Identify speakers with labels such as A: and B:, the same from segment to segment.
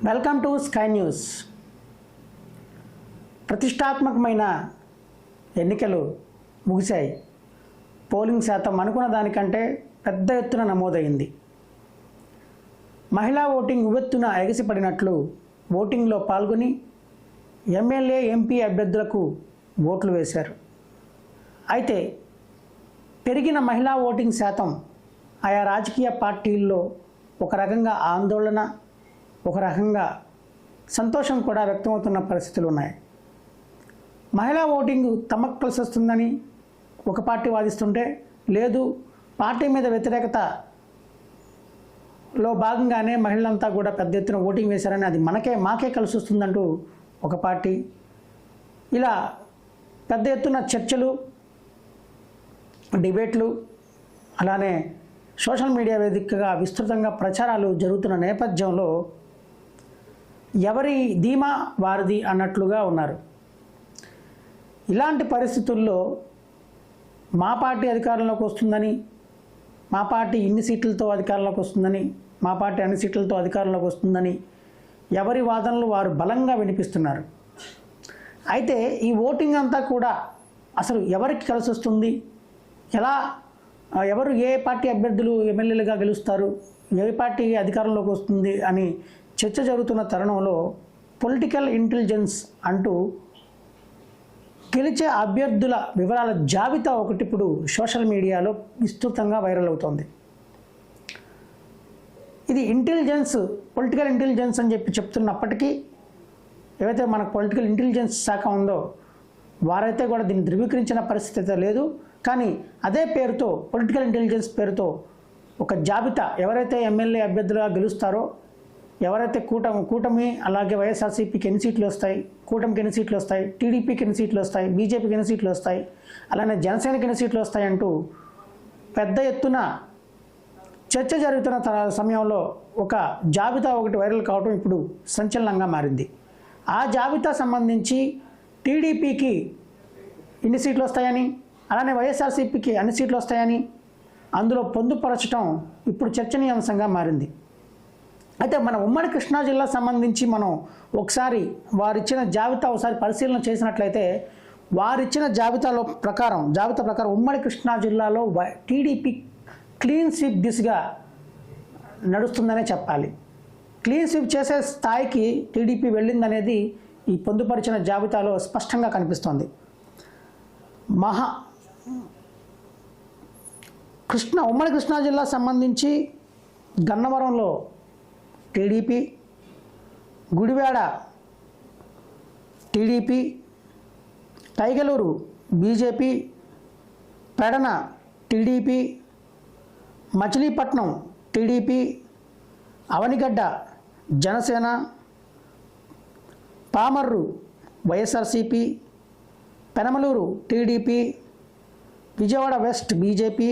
A: Welcome to sky news. ప్రతిష్టాత్మకమైన ఎన్నికలు ముగిశాయి. పోలింగ్ శాతం అనుకున్న దానికంటే పెద్ద ఎత్తున నమోదైంది. మహిళా ఓటింగ్ ఉవ్వెత్తున ఎగసిపడినట్లు ఓటింగ్లో పాల్గొని ఎమ్మెల్యే ఎంపీ అభ్యర్థులకు ఓట్లు వేశారు. అయితే పెరిగిన మహిళా ఓటింగ్ శాతం ఆయా రాజకీయ పార్టీల్లో ఒక రకంగా ఆందోళన, ఒక రకంగా సంతోషం కూడా వ్యక్తమవుతున్న పరిస్థితులు ఉన్నాయి. మహిళా ఓటింగ్ తమకు కలిసి వస్తుందని ఒక పార్టీ వాదిస్తుంటే, లేదు పార్టీ మీద వ్యతిరేకతలో భాగంగానే మహిళలంతా కూడా పెద్ద ఎత్తున ఓటింగ్ వేశారని, అది మాకే కలిసి వస్తుందంటూ ఒక పార్టీ. ఇలా పెద్ద ఎత్తున చర్చలు, డిబేట్లు, అలానే సోషల్ మీడియా వేదికగా విస్తృతంగా ప్రచారాలు జరుగుతున్న నేపథ్యంలో ఎవరి ధీమా వారిది అన్నట్లుగా ఉన్నారు. ఇలాంటి పరిస్థితుల్లో మా పార్టీ అధికారంలోకి వస్తుందని, మా పార్టీ ఇన్ని సీట్లతో అధికారంలోకి వస్తుందని, మా పార్టీ అన్ని సీట్లతో అధికారంలోకి వస్తుందని ఎవరి వాదనలు వారు బలంగా వినిపిస్తున్నారు. అయితే ఈ ఓటింగ్ అంతా కూడా అసలు ఎవరికి కలిసి వస్తుంది, ఎవరు ఏ పార్టీ అభ్యర్థులు ఎమ్మెల్యేలుగా గెలుస్తారు, ఏ పార్టీ అధికారంలోకి వస్తుంది అని చర్చ జరుగుతున్న తరుణంలో పొలిటికల్ ఇంటెలిజెన్స్ అంటూ గెలిచే అభ్యర్థుల వివరాల జాబితా ఒకటి ఇప్పుడు సోషల్ మీడియాలో విస్తృతంగా వైరల్ అవుతోంది. ఇది పొలిటికల్ ఇంటెలిజెన్స్ అని చెప్తున్నప్పటికీ, ఏవైతే మనకు పొలిటికల్ ఇంటెలిజెన్స్ శాఖ ఉందో వారైతే కూడా దీన్ని ధృవీకరించిన పరిస్థితి అయితే లేదు. కానీ అదే పేరుతో, పొలిటికల్ ఇంటెలిజెన్స్ పేరుతో ఒక జాబితా, ఎవరైతే ఎమ్మెల్యే అభ్యర్థులుగా గెలుస్తారో, ఎవరైతే కూటమి అలాగే వైఎస్ఆర్సీపీకి ఎన్ని సీట్లు వస్తాయి, కూటమికి ఎన్ని సీట్లు వస్తాయి, టీడీపీకి ఎన్ని సీట్లు వస్తాయి, బీజేపీకి ఎన్ని సీట్లు వస్తాయి, అలానే జనసేనకి ఎన్ని సీట్లు వస్తాయి అంటూ పెద్ద ఎత్తున చర్చ జరుగుతున్న సమయంలో ఒక జాబితా ఒకటి వైరల్ కావడం ఇప్పుడు సంచలనంగా మారింది. ఆ జాబితా సంబంధించి టీడీపీకి ఇన్ని సీట్లు వస్తాయని, అలానే వైఎస్ఆర్సీపీకి అన్ని సీట్లు వస్తాయని అందులో పొందుపరచడం ఇప్పుడు చర్చనీయాంశంగా మారింది. అయితే మన ఉమ్మడి కృష్ణా జిల్లా సంబంధించి మనం ఒకసారి వారిచ్చిన జాబితా ఒకసారి పరిశీలన చేసినట్లయితే, వారిచ్చిన జాబితా ప్రకారం ఉమ్మడి కృష్ణా జిల్లాలో టీడీపీ క్లీన్ స్వీప్ దిశగా నడుస్తుందనే చెప్పాలి. క్లీన్ స్వీప్ చేసే స్థాయికి టీడీపీ వెళ్ళిందనేది ఈ పొందుపరిచిన జాబితాలో స్పష్టంగా కనిపిస్తోంది. ఉమ్మడి కృష్ణా జిల్లా సంబంధించి గన్నవరంలో టీడీపీ, గుడివాడ టీడీపీ, టైగలూరు BJP, Pedana TDP, Machilipatnam TDP, Avanigadda Janasena, Pamarru YSRCP, Penamaluru TDP, Vijayawada west BJP,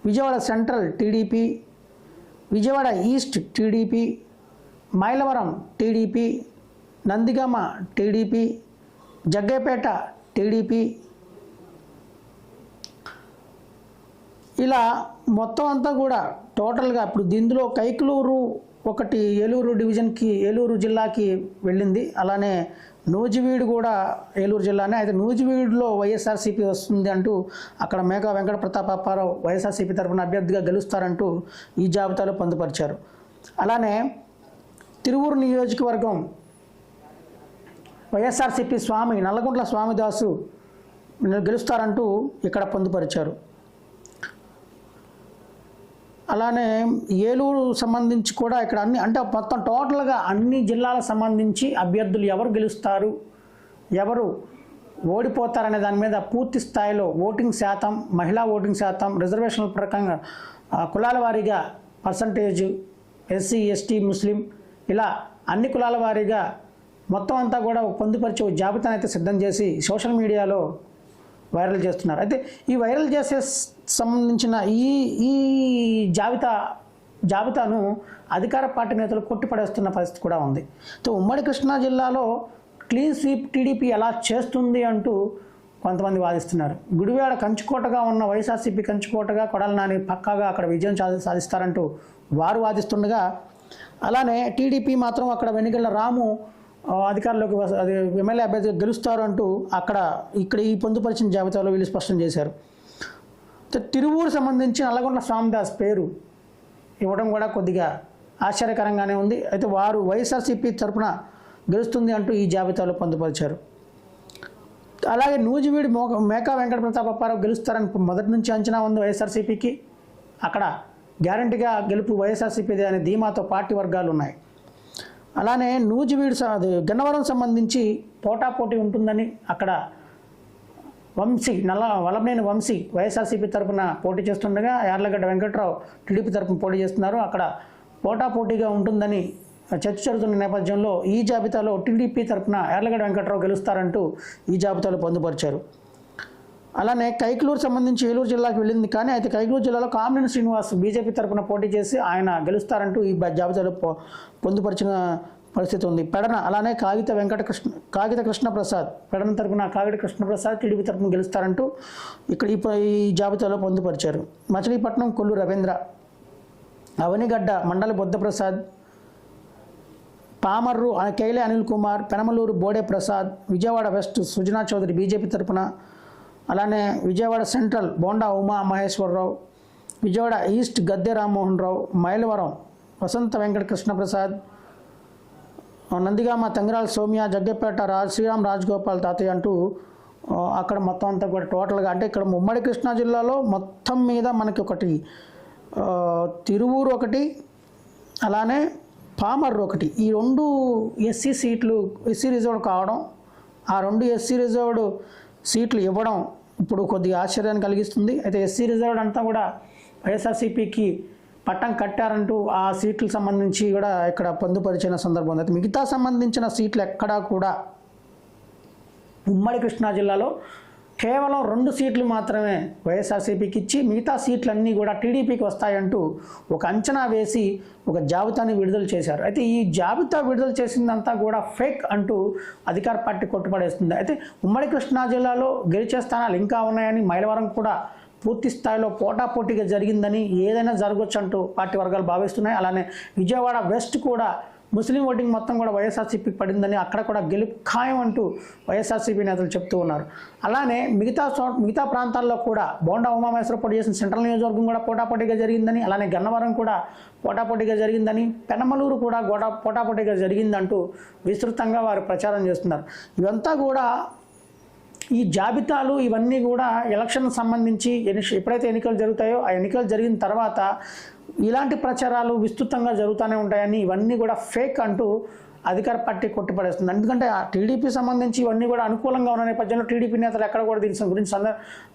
A: Vijayawada central TDP, Vijayawada east TDP, Mylavaram TDP, Nandigama TDP, Jaggayyapeta TDP. ఇలా మొత్తం అంతా కూడా టోటల్గా ఇప్పుడు ఇందులో కైకలూరు ఒకటి ఏలూరు జిల్లాకి వెళ్ళింది. అలానే నూజివీడు కూడా ఏలూరు జిల్లానే. అయితే నూజివీడులో వైఎస్ఆర్సీపీ వస్తుంది అంటూ అక్కడ మేఘా వెంకట ప్రతాప్ అప్పారావు వైఎస్ఆర్సీపీ తరఫున అభ్యర్థిగా గెలుస్తారంటూ ఈ జాబితాలో పొందుపరిచారు. అలానే తిరువూరు నియోజకవర్గం వైఎస్ఆర్సీపీ నల్లగుంట్ల స్వామిదాసు గెలుస్తారంటూ ఇక్కడ పొందుపరిచారు. అలానే ఏలూరు సంబంధించి కూడా ఇక్కడ మొత్తం టోటల్గా అన్ని జిల్లాలకు సంబంధించి అభ్యర్థులు ఎవరు గెలుస్తారు, ఎవరు ఓడిపోతారనే దాని మీద పూర్తి స్థాయిలో ఓటింగ్ శాతం, మహిళా ఓటింగ్ శాతం, రిజర్వేషన్ల ప్రకారంగా కులాల వారీగా పర్సంటేజ్, ఎస్సీ ఎస్టీ ముస్లిం, ఇలా అన్ని కులాల వారీగా మొత్తం అంతా కూడా పొందుపరిచే జాబితాను అయితే సిద్ధం చేసి సోషల్ మీడియాలో వైరల్ చేస్తున్నారు. అయితే ఈ వైరల్ చేసే సంబంధించిన ఈ జాబితాను అధికార పార్టీ నేతలు కొట్టిపడేస్తున్న పరిస్థితి కూడా ఉంది. సో ఉమ్మడి కృష్ణా జిల్లాలో క్లీన్ స్వీప్ టీడీపీ ఎలా చేస్తుంది అంటూ కొంతమంది వాదిస్తున్నారు. గుడివాడ కంచుకోటగా ఉన్న వైఎస్ఆర్సీపీ కంచుకోటగా కొడాలి నాని పక్కాగా అక్కడ విజయం సాధిస్తారంటూ వారు వాదిస్తుండగా, అలానే టీడీపీ మాత్రం అక్కడ వెనుగళ్ల రాము అధికారంలోకి అది ఎమ్మెల్యే అభ్యర్థిగా గెలుస్తారు అంటూ ఇక్కడ ఈ పొందుపరిచిన జాబితాలో వీళ్ళు స్పష్టం చేశారు. తిరువూరు సంబంధించి నల్లగొండ స్వామిదాస్ పేరు ఇవ్వడం కూడా కొద్దిగా ఆశ్చర్యకరంగానే ఉంది. అయితే వారు వైఎస్ఆర్సీపీ తరఫున గెలుస్తుంది అంటూ ఈ జాబితాలో పొందుపరిచారు. అలాగే నూజివీడి మేకా వెంకట ప్రతాప్ అప్పారావు గెలుస్తారని మొదటి నుంచి అంచనా ఉంది వైఎస్ఆర్సీపీకి. అక్కడ గ్యారంటీగా గెలుపు వైఎస్ఆర్సీపీదే అనే ధీమాతో పార్టీ వర్గాలు ఉన్నాయి. అలానే నూజివీడు గన్నవరం సంబంధించి పోటాపోటీ ఉంటుందని అక్కడ వలభనేని వంశీ వైఎస్ఆర్సీపీ తరఫున పోటీ చేస్తుండగా యార్లగడ్డ వెంకట్రావు టీడీపీ తరఫున పోటీ చేస్తున్నారు. అక్కడ పోటాపోటీగా ఉంటుందని చర్చ జరుగుతున్న నేపథ్యంలో ఈ జాబితాలో టీడీపీ తరఫున యార్లగడ్డ వెంకట్రావు గెలుస్తారంటూ ఈ జాబితాలో పొందుపరిచారు. అలానే కైకలూరు సంబంధించి ఏలూరు జిల్లాకు వెళ్ళింది, కానీ అయితే కైకలూరు జిల్లాలో కామినేని శ్రీనివాస్ బీజేపీ తరఫున పోటీ చేసి ఆయన గెలుస్తారంటూ ఈ జాబితాలో పొందుపరిచిన పరిస్థితి ఉంది. పెడన అలానే కాగిత కృష్ణప్రసాద్ పెడన తరఫున కాగిత కృష్ణప్రసాద్ టీడీపీ తరఫున గెలుస్తారంటూ ఇక్కడ ఈ జాబితాలో పొందుపరిచారు. మచిలీపట్నం కొల్లు రవీంద్ర, అవనిగడ్డ మండలి Buddha Prasad, Pamarru Cayley Anil Kumar, Penamaluru Bode Prasad, Vijayawada west Sujana Chowdary BJP తరఫున, అలానే విజయవాడ సెంట్రల్ బోండా ఉమా మహేశ్వరరావు, విజయవాడ ఈస్ట్ గద్దె రామ్మోహన్ రావు, మైలవరం వసంత వెంకట కృష్ణప్రసాద్, నందిగామ తంగిరాల సౌమ్య, జగ్గపేట శ్రీరామ్ రాజగోపాల్ తాతయ్య అంటూ అక్కడ మొత్తం అంతా కూడా టోటల్గా అంటే ఇక్కడ ఉమ్మడి కృష్ణా జిల్లాలో మొత్తం మీద మనకి ఒకటి తిరువూరు ఒకటి, అలానే పామర్రు ఒకటి, ఈ 2 ఎస్సీ సీట్లు ఎస్సీ రిజర్వ్డ్ కావడం, ఆ 2 ఎస్సీ రిజర్వ్డ్ సీట్లు ఇవ్వడం ఇప్పుడు కొద్దిగా ఆశ్చర్యాన్ని కలిగిస్తుంది. అయితే ఎస్సీ రిజర్వ్డ్ అంతా కూడా వైఎస్ఆర్సీపీకి పట్టం కట్టారంటూ ఆ సీట్లకు సంబంధించి కూడా ఇక్కడ పొందుపరిచిన సందర్భం ఉంది. అయితే మిగతా సంబంధించిన సీట్లు ఎక్కడా కూడా ఉమ్మడి కృష్ణా జిల్లాలో కేవలం 2 సీట్లు మాత్రమే వైఎస్ఆర్సీపీకి ఇచ్చి మిగతా సీట్లన్నీ కూడా టీడీపీకి వస్తాయంటూ ఒక అంచనా వేసి ఒక జాబితాని విడుదల చేశారు. అయితే ఈ జాబితా విడుదల చేసిందంతా కూడా ఫేక్ అంటూ అధికార పార్టీ కొట్టుపడేస్తుంది. అయితే ఉమ్మడి కృష్ణా జిల్లాలో గెలిచే స్థానాలు ఇంకా ఉన్నాయని, మైలవరం కూడా పూర్తి స్థాయిలో పోటాపోటీగా జరిగిందని, ఏదైనా జరగవచ్చు అంటూ పార్టీ వర్గాలు భావిస్తున్నాయి. అలానే విజయవాడ వెస్ట్ కూడా ముస్లిం ఓటింగ్ మొత్తం కూడా వైఎస్ఆర్సీపీకి పడిందని, అక్కడ కూడా గెలుపు ఖాయం అంటూ వైఎస్ఆర్సీపీ నేతలు చెప్తూ ఉన్నారు. అలానే మిగతా ప్రాంతాల్లో కూడా బోండా ఉమామహేశ్వర పోటీ చేసిన సెంట్రల్ నియోజకవర్గం కూడా పోటాపోటీగా జరిగిందని, అలానే గన్నవరం కూడా పోటాపోటీగా జరిగిందని, పెనమలూరు కూడా పోటాపోటీగా జరిగిందంటూ విస్తృతంగా వారు ప్రచారం చేస్తున్నారు. ఇవంతా కూడా ఈ జాబితాలు ఇవన్నీ కూడా ఎలక్షన్ సంబంధించి ఎప్పుడైతే ఎన్నికలు జరుగుతాయో ఆ ఎన్నికలు జరిగిన తర్వాత ఇలాంటి ప్రచారాలు విస్తృతంగా జరుగుతూనే ఉంటాయని, ఇవన్నీ కూడా ఫేక్ అంటూ అధికార పార్టీ కొట్టిపడేస్తుంది. ఎందుకంటే ఆ టీడీపీ సంబంధించి ఇవన్నీ కూడా అనుకూలంగా ఉన్న నేపథ్యంలో టీడీపీ నేతలు ఎక్కడ కూడా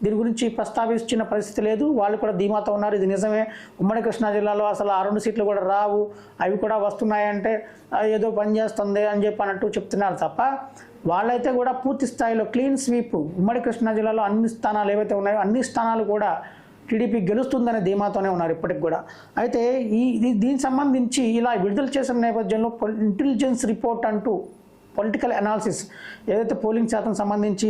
A: దీని గురించి ప్రస్తావించిన పరిస్థితి లేదు. వాళ్ళు కూడా ధీమాతో ఉన్నారు, ఇది నిజమే, ఉమ్మడి కృష్ణా జిల్లాలో అసలు ఆ 2 సీట్లు కూడా రావు, అవి కూడా వస్తున్నాయంటే ఏదో పని చేస్తుంది అని చెప్పి అన్నట్టు చెప్తున్నారు తప్ప, వాళ్ళైతే కూడా పూర్తి స్థాయిలో క్లీన్ స్వీప్ ఉమ్మడి కృష్ణా జిల్లాలో అన్ని స్థానాలు ఏవైతే ఉన్నాయో అన్ని స్థానాలు కూడా టీడీపీ గెలుస్తుందనే ధీమాతోనే ఉన్నారు ఇప్పటికి కూడా. అయితే దీనికి సంబంధించి ఇలా విడుదల చేసిన నేపథ్యంలో ఇంటెలిజెన్స్ రిపోర్ట్ అంటూ పొలిటికల్ అనాలిసిస్ ఏదైతే పోలింగ్ శాతం సంబంధించి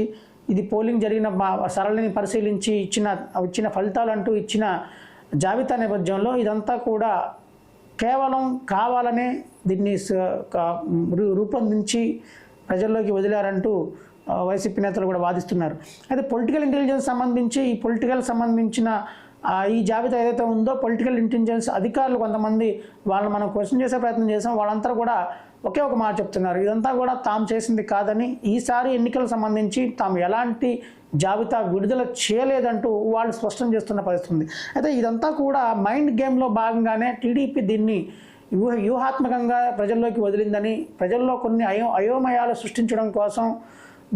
A: ఇది పోలింగ్ జరిగిన సరళిని పరిశీలించి ఇచ్చిన ఫలితాలు అంటూ ఇచ్చిన జాబితా నేపథ్యంలో ఇదంతా కూడా కేవలం కావాలనే దీన్ని రూపొందించి ప్రజల్లోకి వదిలారంటూ వైసీపీ నేతలు కూడా వాదిస్తున్నారు. అయితే పొలిటికల్ ఇంటెలిజెన్స్ సంబంధించి సంబంధించిన ఈ జాబితా ఏదైతే ఉందో పొలిటికల్ ఇంటెలిజెన్స్ అధికారులు కొంతమంది వాళ్ళని మనం క్వశ్చన్ చేసే ప్రయత్నం చేసాం, వాళ్ళంతా కూడా ఒకే ఒక మాట చెప్తున్నారు, ఇదంతా కూడా తాము చేసింది కాదని, ఈసారి ఎన్నికలకు సంబంధించి తాము ఎలాంటి జాబితా విడుదల చేయలేదంటూ వాళ్ళు స్పష్టం చేస్తున్న పరిస్థితి ఉంది. అయితే ఇదంతా కూడా మైండ్ గేమ్లో భాగంగానే టీడీపీ దీన్ని వ్యూహాత్మకంగా ప్రజల్లోకి వదిలిందని, ప్రజల్లో కొన్ని అయోమయాలు సృష్టించడం కోసం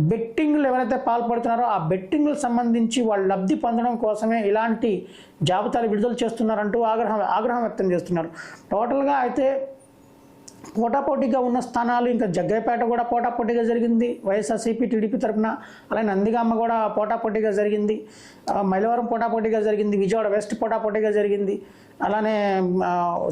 A: బెట్టింగ్లు ఎవరైతే పాల్పడుతున్నారో ఆ బెట్టింగ్లకు సంబంధించి వాళ్ళు లబ్ధి పొందడం కోసమే ఇలాంటి జాబితాలు విడుదల చేస్తున్నారంటూ ఆగ్రహం వ్యక్తం చేస్తున్నారు. టోటల్గా అయితే పోటాపోటీగా ఉన్న స్థానాలు ఇంకా జగ్గైపేట కూడా పోటాపోటీగా జరిగింది వైఎస్ఆర్సీపీ టీడీపీ తరఫున, అలాగే నందిగామ కూడా పోటాపోటీగా జరిగింది, మైలవరం పోటాపోటీగా జరిగింది, విజయవాడ వెస్ట్ పోటాపోటీగా జరిగింది, అలానే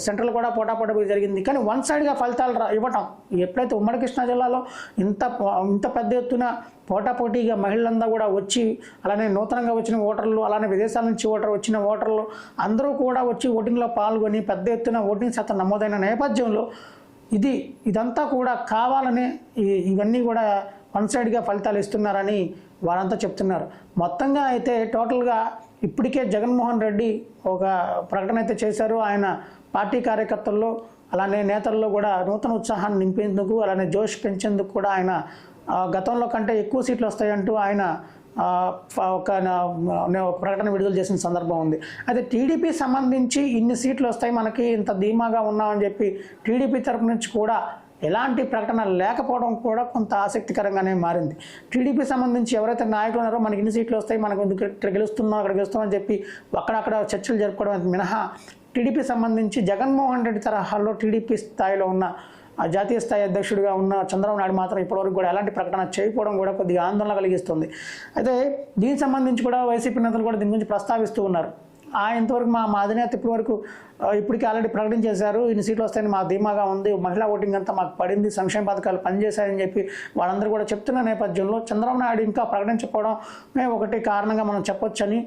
A: సెంట్రల్ కూడా పోటాపోటీ జరిగింది. కానీ వన్ సైడ్గా ఫలితాలు ఇవ్వటం, ఎప్పుడైతే ఉమ్మడి కృష్ణా జిల్లాలో ఇంత పెద్ద ఎత్తున పోటాపోటీగా మహిళలందరూ కూడా వచ్చి, అలానే నూతనంగా వచ్చిన ఓటర్లు, అలానే విదేశాల నుంచి వచ్చిన ఓటర్లు అందరూ కూడా వచ్చి ఓటింగ్లో పాల్గొని పెద్ద ఎత్తున ఓటింగ్ శాతం నమోదైన నేపథ్యంలో ఇదంతా కూడా కావాలని ఇవన్నీ కూడా వన్ సైడ్గా ఫలితాలు ఇస్తున్నారని వారంతా చెప్తున్నారు. మొత్తంగా అయితే టోటల్గా ఇప్పటికే జగన్మోహన్ రెడ్డి ఒక ప్రకటన అయితే చేశారు. ఆయన పార్టీ కార్యకర్తల్లో అలానే నేతల్లో కూడా నూతన ఉత్సాహాన్ని నింపేందుకు, అలానే జోష్ పెంచేందుకు కూడా ఆయన గతంలో కంటే ఎక్కువ సీట్లు వస్తాయంటూ ఆయన ఒక ప్రకటన విడుదల చేసిన సందర్భం ఉంది. అయితే టీడీపీ సంబంధించి ఇన్ని సీట్లు వస్తాయి మనకి, ఇంత ధీమాగా ఉన్నామని చెప్పి టీడీపీ తరపు నుంచి కూడా ఎలాంటి ప్రకటన లేకపోవడం కూడా కొంత ఆసక్తికరంగానే మారింది. టీడీపీ సంబంధించి ఎవరైతే నాయకులు ఉన్నారో మనకి ఇన్ని సీట్లు వస్తాయి, మనకు ఇక్కడ గెలుస్తున్నాం అక్కడ గెలుస్తామని చెప్పి అక్కడక్కడ చర్చలు జరుపుకోవడం మినహా టీడీపీ సంబంధించి జగన్మోహన్ రెడ్డి తరహాలో టీడీపీ స్థాయిలో ఉన్న జాతీయ స్థాయి అధ్యక్షుడిగా ఉన్న చంద్రబాబు నాయుడు మాత్రం ఇప్పటివరకు కూడా ఎలాంటి ప్రకటన చేయకపోవడం కూడా కొద్దిగా ఆందోళన కలిగిస్తుంది. అయితే దీనికి సంబంధించి కూడా వైసీపీ నేతలు కూడా దీని గురించి ప్రస్తావిస్తూ ఉన్నారు. ఇంతవరకు మా అధినేత ఇప్పటికీ ఆల్రెడీ ప్రకటించేశారు, ఇన్ని సీట్లు వస్తాయని మా ధీమాగా ఉంది, మహిళా ఓటింగ్ అంతా మాకు పడింది, సంక్షేమ పథకాలు పనిచేశాయని చెప్పి వాళ్ళందరూ కూడా చెప్తున్న నేపథ్యంలో చంద్రబాబు నాయుడు ఇంకా ప్రకటించకపోవడమే ఒకటి కారణంగా మనం చెప్పొచ్చని,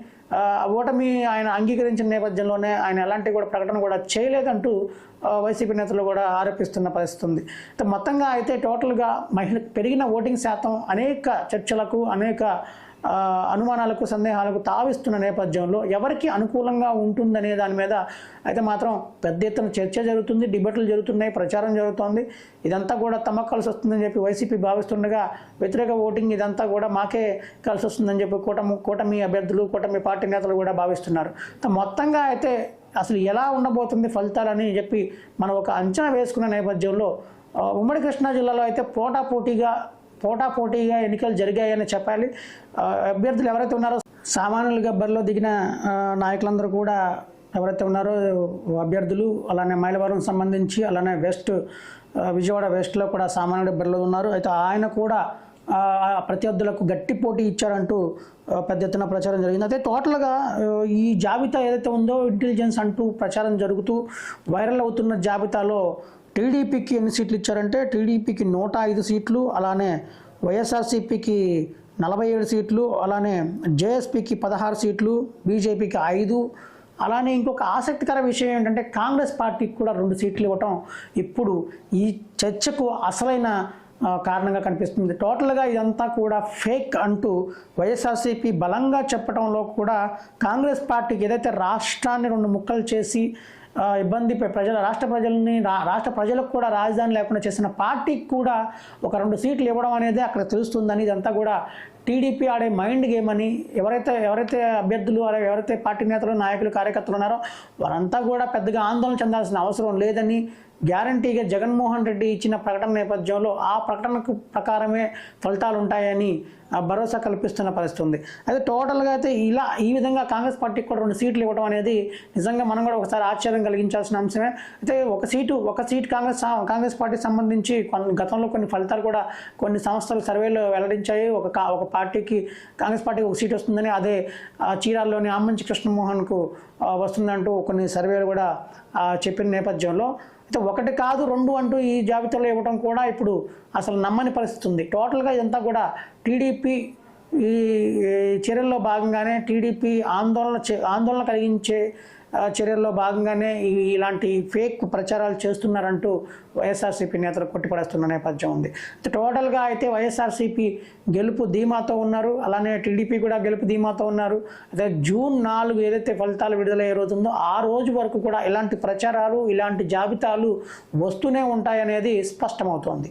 A: ఓటమి ఆయన అంగీకరించిన నేపథ్యంలోనే ఆయన ఎలాంటి కూడా ప్రకటన కూడా చేయలేదంటూ వైసీపీ నేతలు కూడా ఆరోపిస్తున్న పరిస్థితి ఉంది. మొత్తంగా అయితే టోటల్గా పెరిగిన ఓటింగ్ శాతం అనేక చర్చలకు, అనేక అనుమానాలకు, సందేహాలకు తావిస్తున్న నేపథ్యంలో ఎవరికి అనుకూలంగా ఉంటుందనే దాని మీద అయితే మాత్రం పెద్ద ఎత్తున చర్చ జరుగుతుంది, డిబేట్లు జరుగుతున్నాయి, ప్రచారం జరుగుతోంది. ఇదంతా కూడా తమకు కలిసి వస్తుందని చెప్పి వైసీపీ భావిస్తుండగా, వ్యతిరేక ఓటింగ్ ఇదంతా కూడా మాకే కలిసి వస్తుందని చెప్పి కూటమి అభ్యర్థులు, కూటమి పార్టీ నేతలు కూడా భావిస్తున్నారు. మొత్తంగా అయితే అసలు ఎలా ఉండబోతుంది ఫలితాలని చెప్పి మనం ఒక అంచనా వేసుకున్న నేపథ్యంలో ఉమ్మడి కృష్ణా జిల్లాలో అయితే పోటాపోటీగా ఎన్నికలు జరిగాయని చెప్పాలి. అభ్యర్థులు ఎవరైతే ఉన్నారో సామాన్యులుగా బరిలో దిగిన నాయకులందరూ కూడా ఎవరైతే ఉన్నారో అభ్యర్థులు, అలానే మైలవరం సంబంధించి, అలానే విజయవాడ వెస్ట్లో కూడా సామాన్యుల బరిలో ఉన్నారు. అయితే ఆయన కూడా ప్రత్యర్థులకు గట్టి పోటీ ఇచ్చారంటూ పెద్ద ఎత్తున ప్రచారం జరిగింది. అయితే టోటల్గా ఈ జాబితా ఏదైతే ఉందో ఇంటెలిజెన్స్ అంటూ ప్రచారం జరుగుతూ వైరల్ అవుతున్న జాబితాలో టీడీపీకి ఎన్ని సీట్లు ఇచ్చారంటే టీడీపీకి 105 సీట్లు, అలానే వైఎస్ఆర్సీపీకి 47 సీట్లు, అలానే జేఎస్పీకి 16 సీట్లు, బీజేపీకి 5. అలానే ఇంకొక ఆసక్తికర విషయం ఏంటంటే కాంగ్రెస్ పార్టీకి కూడా 2 సీట్లు ఇవ్వటం ఇప్పుడు ఈ చర్చకు అసలైన కారణంగా కనిపిస్తుంది. టోటల్గా ఇదంతా కూడా ఫేక్ అంటూ వైఎస్ఆర్సీపీ బలంగా చెప్పడంలో కూడా కాంగ్రెస్ పార్టీకి ఏదైతే రాష్ట్రాన్ని 2 ముక్కలు చేసి రాష్ట్ర ప్రజలకు కూడా రాజధాని లేకుండా చేసిన పార్టీకి కూడా ఒక 2 సీట్లు ఇవ్వడం అనేది అక్కడ తెలుస్తుందని, ఇదంతా కూడా టీడీపీ ఆడే మైండ్ గేమ్ అని, ఎవరైతే అభ్యర్థులు, ఎవరైతే పార్టీ నేతలు, నాయకులు, కార్యకర్తలు ఉన్నారో వారంతా కూడా పెద్దగా ఆందోళన చెందాల్సిన అవసరం లేదని, గ్యారంటీగా జగన్మోహన్ రెడ్డి ఇచ్చిన ప్రకటన నేపథ్యంలో ఆ ప్రకటనకు ప్రకారమే ఫలితాలు ఉంటాయని భరోసా కల్పిస్తున్న పరిస్థితి ఉంది. అయితే టోటల్గా అయితే ఈ విధంగా కాంగ్రెస్ పార్టీకి కూడా 2 సీట్లు ఇవ్వడం అనేది నిజంగా మనం కూడా ఒకసారి ఆశ్చర్యం కలిగించాల్సిన అంశమే. అయితే ఒక సీట్ కాంగ్రెస్ పార్టీకి సంబంధించి గతంలో కొన్ని ఫలితాలు కూడా కొన్ని సంస్థలు సర్వేలు వెల్లడించాయి. ఒక పార్టీకి కాంగ్రెస్ పార్టీకి 1 సీట్ వస్తుందని, అదే చీరాల్లోని ఆమంచి కృష్ణమోహన్కు వస్తుందంటూ కొన్ని సర్వేలు కూడా చెప్పిన నేపథ్యంలో అయితే 1 కాదు 2 అంటూ ఈ జాబితాలో ఇవ్వడం కూడా ఇప్పుడు అసలు నమ్మని పరిస్థితి ఉంది. టోటల్గా ఇదంతా కూడా టీడీపీ ఈ చర్యల్లో భాగంగానే, టీడీపీ ఆందోళన కలిగించే చర్యల్లో భాగంగానే ఇలాంటి ఫేక్ ప్రచారాలు చేస్తున్నారంటూ వైఎస్ఆర్సీపీ నేతలు కొట్టిపడేస్తున్న నేపథ్యం ఉంది. టోటల్గా అయితే వైఎస్ఆర్సీపీ గెలుపు ధీమాతో ఉన్నారు, అలానే టీడీపీ కూడా గెలుపు ధీమాతో ఉన్నారు. అయితే జూన్ 4 ఏదైతే ఫలితాలు విడుదలయ్యే రోజు ఉందో ఆ రోజు వరకు కూడా ఇలాంటి ప్రచారాలు, ఇలాంటి జాబితాలు వస్తూనే ఉంటాయనేది స్పష్టమవుతోంది.